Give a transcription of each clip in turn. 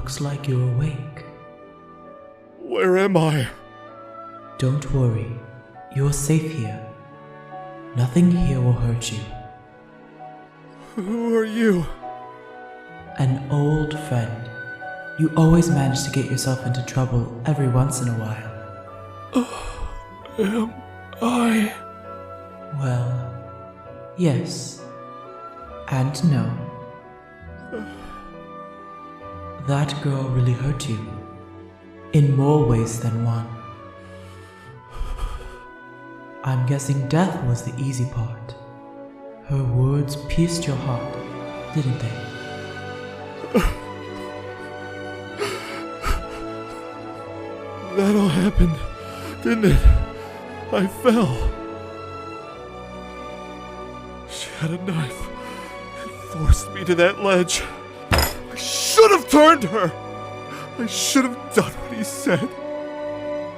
Looks like you're awake. Where am I? Don't worry, you're safe here. Nothing here will hurt you. Who are you? An old friend. You always manage to get yourself into trouble every once in a while. Am I? Well, yes. And no. That girl really hurt you. In more ways than one. I'm guessing death was the easy part. Her words pierced your heart, didn't they? That all happened, didn't it? I fell. She had a knife and forced me to that ledge. I should have turned her. I should have done what he said.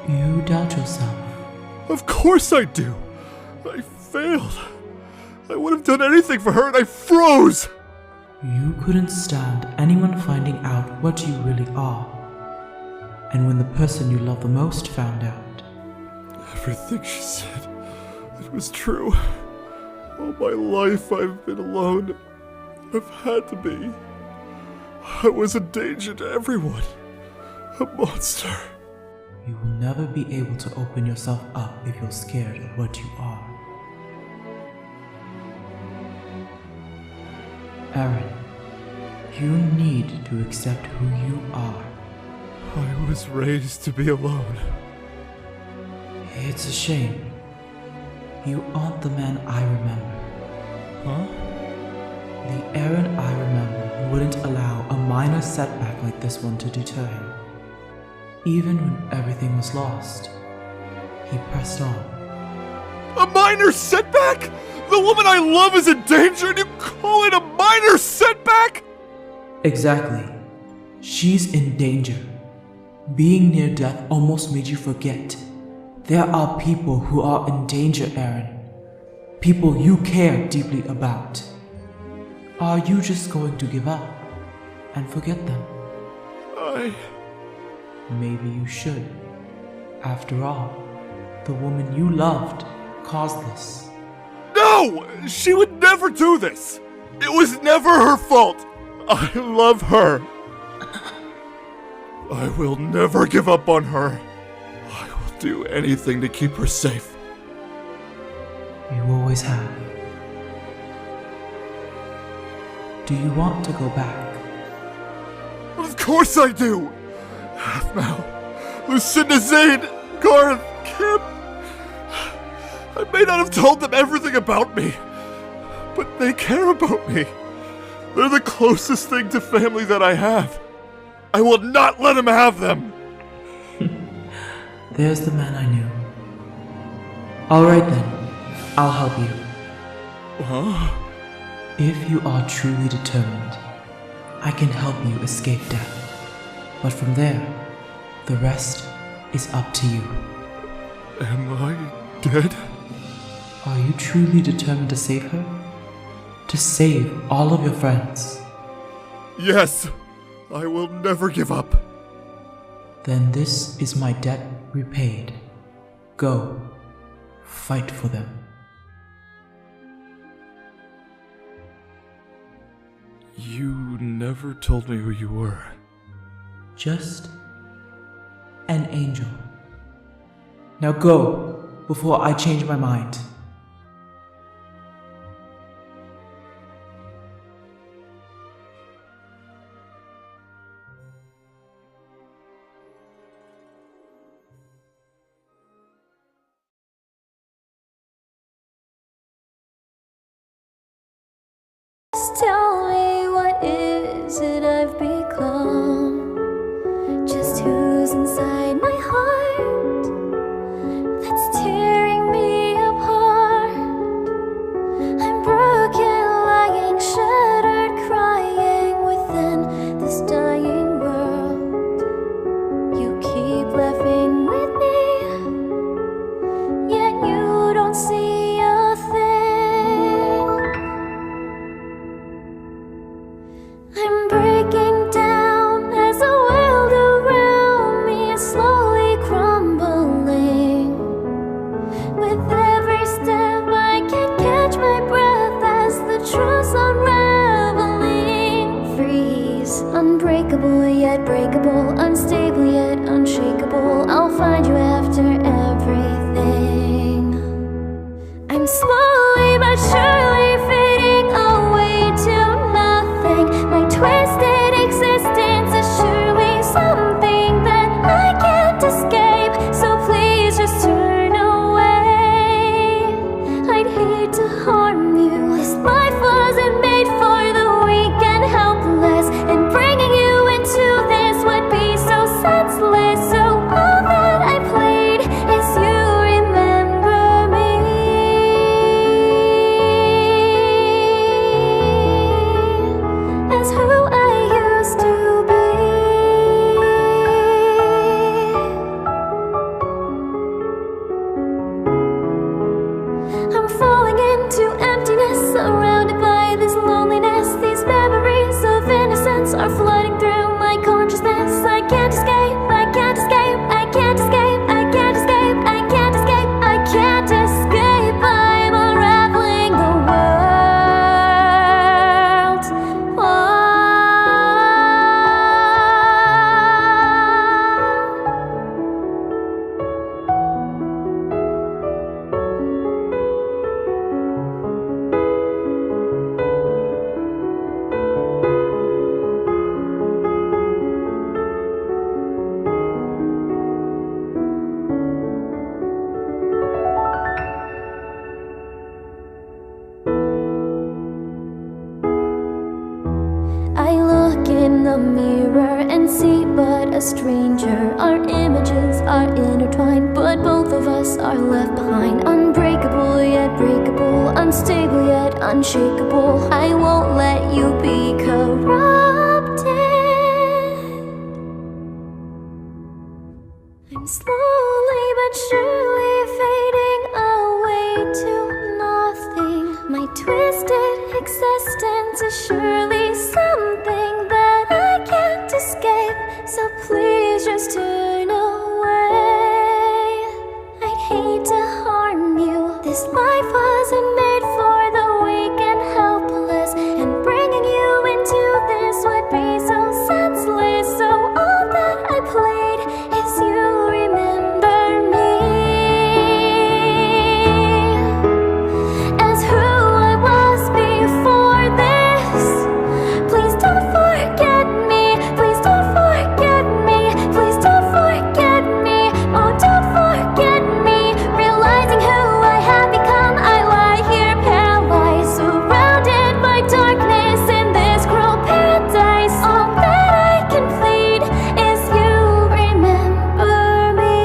You doubt yourself. Of course I do. I failed. I would have done anything for her and I froze. You couldn't stand anyone finding out what you really are. And when the person you love the most found out. Everything she said, it was true. All my life I've been alone. I've had to be. I was a danger to everyone. A monster. You will never be able to open yourself up if you're scared of what you are. Aaron, you need to accept who you are. I was raised to be alone. It's a shame. You aren't the man I remember. Huh? The Aaron I remember wouldn't allow a minor setback like this one to deter him. Even when everything was lost, he pressed on. A minor setback? The woman I love is in danger and you call it a minor setback? Exactly. She's in danger. Being near death almost made you forget. There are people who are in danger, Aaron. People you care deeply about. Are you just going to give up and forget them? Maybe you should. After all, the woman you loved caused this. No! She would never do this! It was never her fault! I love her! I will never give up on her. I will do anything to keep her safe. You always have. Do you want to go back? Of course I do! aphmau, Lucinda, Zane, Garth, Kim. I may not have told them everything about me, but they care about me. They're the closest thing to family that I have. I will not let them have them. There's the man I knew. Alright then, I'll help you. Huh? If you are truly determined, I can help you escape death. But from there, the rest is up to you. Am I dead? Are you truly determined to save her? To save all of your friends? Yes, I will never give up. Then this is my debt repaid. Go, fight for them. You never told me who you were. Just an angel. Now go, before I change my mind. Tell me, what is it I've become? Just who's inside my heart that's tearing me apart? yet breakable, unstable yet unshakable. I'll find you after everything. I'm slowly but surely fading away to nothing. My twisted existence is surely something that I can't escape. So please just turn away. I'd hate to harm you. This life wasn't made for the weak and helpless, and bringing you into this would be so senseless. So all that I played is you remember me as who I used to be. I'm falling into emptiness, surrounded by this loneliness. These memories of innocence are flooding through my consciousness. I can't escape, I can't escape, I can't escape, I can't escape, I can't escape, I can't escape. I'm unraveling the world. I look in the mirror and see but a stranger. Our images are intertwined, but both of us are left behind. Unbreakable yet breakable, unstable yet unshakable. I won't let you be corrupted. I'm slowly but surely fading away to nothing. My twisted existence is surely something that I can't escape. So please just turn away. I'd hate to harm you. This life wasn't made for the weak and helpless, and bringing you into this would be so senseless. So all that I played is you remember me as who I was before this. Please don't forget me. Please don't forget me. Please don't forget me. Oh, don't forget me. Realizing who I have become, I lie here paralyzed, surrounded by darkness in this cruel paradise. All that I can plead is you remember me.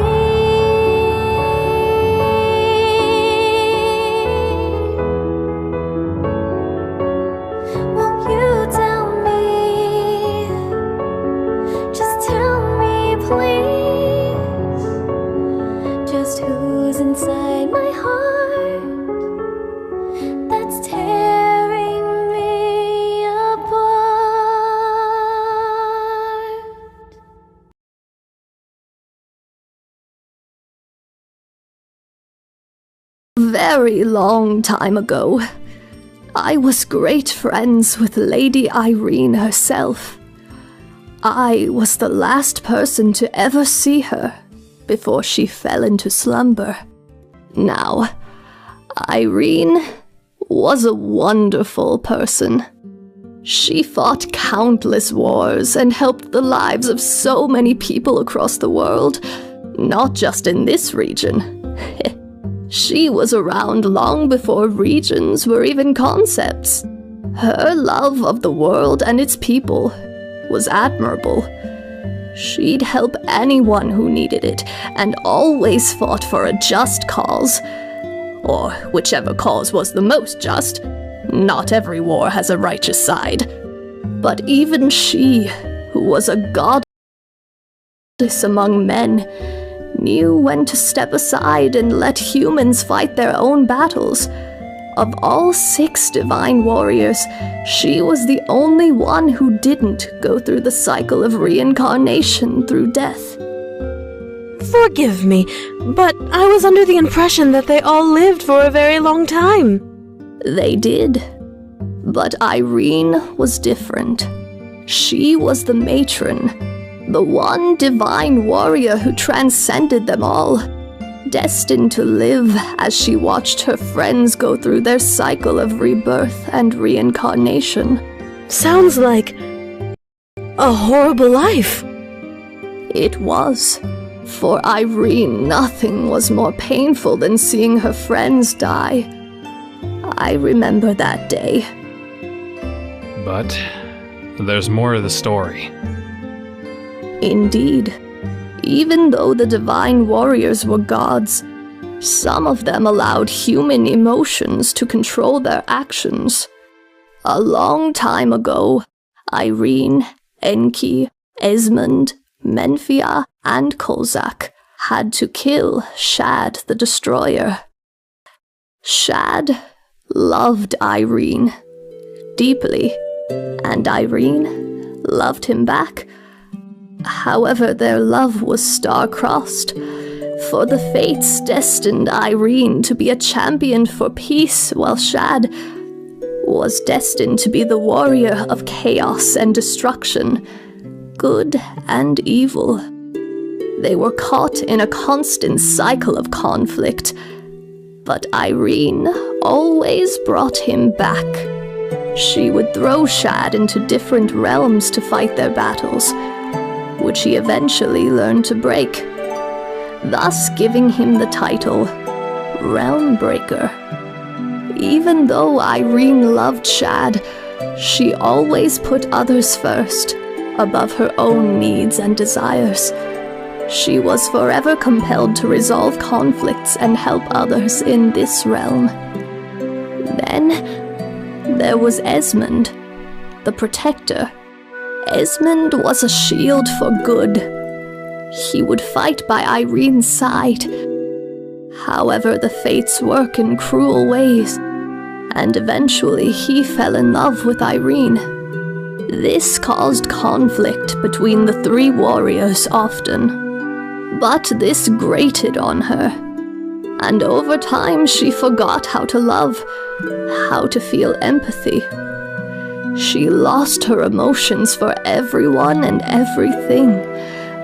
Won't you tell me? Just tell me, please. Just who's inside my heart that's tearing me apart? Very long time ago, I was great friends with Lady Irene herself. I was the last person to ever see her before she fell into slumber. Now, Irene was a wonderful person. She fought countless wars and helped the lives of so many people across the world, not just in this region. She was around long before regions were even concepts. Her love of the world and its people was admirable. She'd help anyone who needed it, and always fought for a just cause. Or whichever cause was the most just. Not every war has a righteous side. But even she, who was a goddess among men, knew when to step aside and let humans fight their own battles. Of all 6 divine warriors, she was the only one who didn't go through the cycle of reincarnation through death. Forgive me, but I was under the impression that they all lived for a very long time. They did. But Irene was different. She was the matron, the one divine warrior who transcended them all, destined to live as she watched her friends go through their cycle of rebirth and reincarnation. Sounds like a horrible life. It was. For Irene, nothing was more painful than seeing her friends die. I remember that day. But there's more to the story. Indeed. Even though the divine warriors were gods, some of them allowed human emotions to control their actions. A long time ago, Irene, Enki, Esmond, Menphia, and Kozak had to kill Shad the Destroyer. Shad loved Irene deeply, and Irene loved him back. However, their love was star-crossed, for the fates destined Irene to be a champion for peace, while Shad was destined to be the warrior of chaos and destruction, good and evil. They were caught in a constant cycle of conflict, but Irene always brought him back. She would throw Shad into different realms to fight their battles, which he eventually learned to break, thus giving him the title Realm Breaker. Even though Irene loved Shad, she always put others first, above her own needs and desires. She was forever compelled to resolve conflicts and help others in this realm. Then there was Esmond, the Protector. Esmond was a shield for good. He would fight by Irene's side. However, the fates work in cruel ways, and eventually he fell in love with Irene. This caused conflict between the three warriors often, but this grated on her, and over time she forgot how to love, how to feel empathy. She lost her emotions for everyone and everything,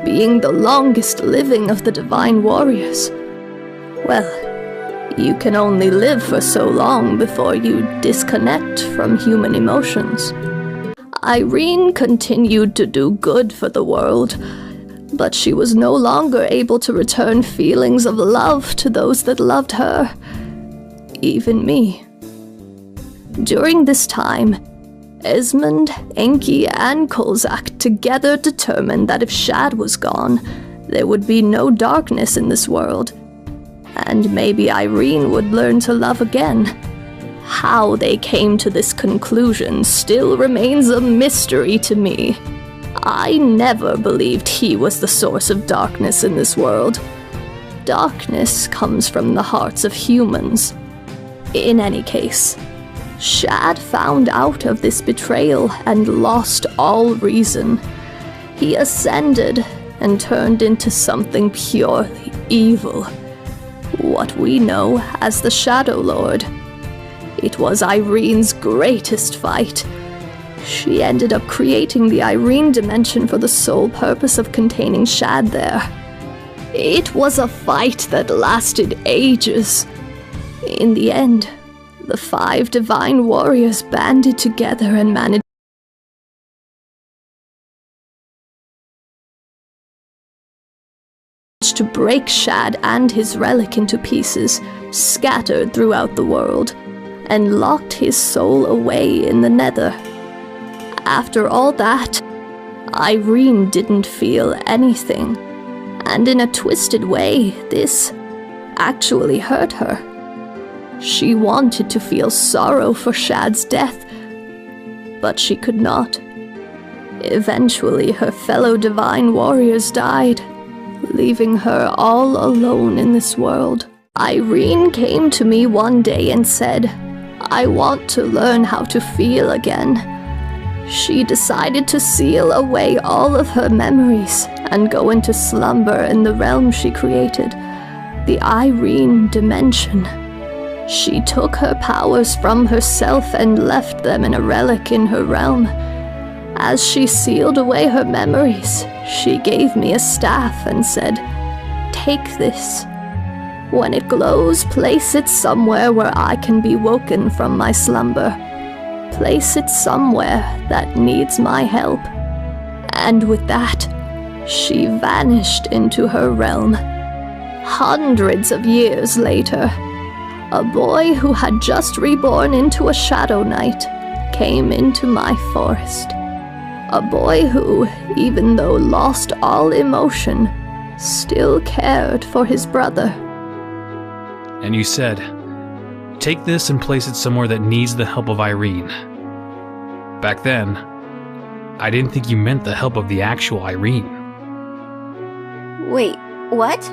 being the longest living of the divine warriors. Well, you can only live for so long before you disconnect from human emotions. Irene continued to do good for the world, but she was no longer able to return feelings of love to those that loved her, even me. During this time, Esmond, Enki, and Kozak together determined that if Shad was gone, there would be no darkness in this world, and maybe Irene would learn to love again. How they came to this conclusion still remains a mystery to me. I never believed he was the source of darkness in this world. Darkness comes from the hearts of humans. In any case, Shad found out of this betrayal and lost all reason. He ascended and turned into something purely evil, what we know as the Shadow Lord. It was Irene's greatest fight. She ended up creating the Irene dimension for the sole purpose of containing Shad there. It was a fight that lasted ages. In the end, the 5 divine warriors banded together and managed to break Shad and his relic into pieces, scattered throughout the world, and locked his soul away in the Nether. After all that, Irene didn't feel anything, and in a twisted way, this actually hurt her. She wanted to feel sorrow for Shad's death, but she could not. Eventually, her fellow divine warriors died, leaving her all alone in this world. Irene came to me one day and said, "I want to learn how to feel again." She decided to seal away all of her memories and go into slumber in the realm she created, the Irene dimension. She took her powers from herself and left them in a relic in her realm. As she sealed away her memories, She gave me a staff and said, "Take this. When it glows, place it somewhere where I can be woken from my slumber. Place it somewhere that needs my help." And with that, she vanished into her realm. Hundreds of years later, a boy who had just reborn into a shadow knight came into my forest. A boy who, even though lost all emotion, still cared for his brother. And you said, "Take this and place it somewhere that needs the help of Irene." Back then, I didn't think you meant the help of the actual Irene. Wait, what?